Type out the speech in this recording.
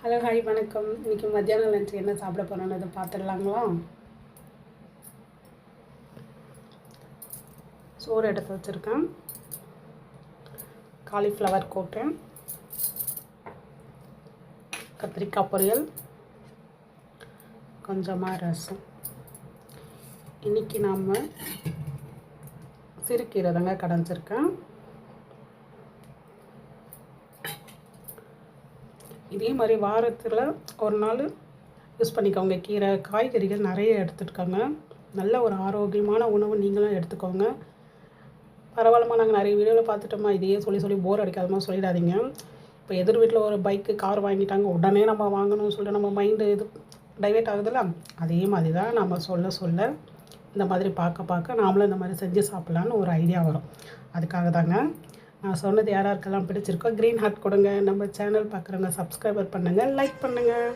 Hello hi வணக்கம். இன்றைக்கி மத்தியானம் லஞ்ச் என்ன சாப்பிட போகிறோன்னு அதை பார்த்துடலாங்களா? சோறு எடுத்து வச்சுருக்கேன், காலிஃப்ளவர் கோட்டு, கத்திரிக்காய் பொரியல், கொஞ்சமாக ரசம். இன்றைக்கி நாம் சிறுக்கீரை தாங்க கடைஞ்சிருக்கேன். இதே மாதிரி வாரத்தில் ஒரு நாள் யூஸ் பண்ணிக்கோங்க. கீரை காய்கறிகள் நிறைய எடுத்துட்டுக்கோங்க. நல்ல ஒரு ஆரோக்கியமான உணவு நீங்களும் எடுத்துக்கோங்க. பரவாயில்லமா, நாங்கள் நிறைய வீடியோவில் பார்த்துட்டோமா, இதையே சொல்லி போர் அடிக்காதமா சொல்லிடாதீங்க. இப்போ எதிர் வீட்டில் ஒரு பைக்கு கார் வாங்கிட்டாங்க, உடனே நம்ம வாங்கணும்னு சொல்லிட்டு நம்ம மைண்டு இது டைவெர்ட் ஆகுதுல்ல, அதே மாதிரி தான் நம்ம சொல்ல இந்த மாதிரி பார்க்க நாமளும் இந்த மாதிரி செஞ்சு சாப்பிட்லான்னு ஒரு ஐடியா வரும். அதுக்காக தாங்க நான் சொன்னது. யாராருக்கெல்லாம் பிடிச்சிருக்கோ க்ரீன் ஹார்ட் கொடுங்க. நம்ம சேனல் பார்க்குறவங்க சப்ஸ்கிரைபர் பண்ணுங்கள், லைக் பண்ணுங்கள்.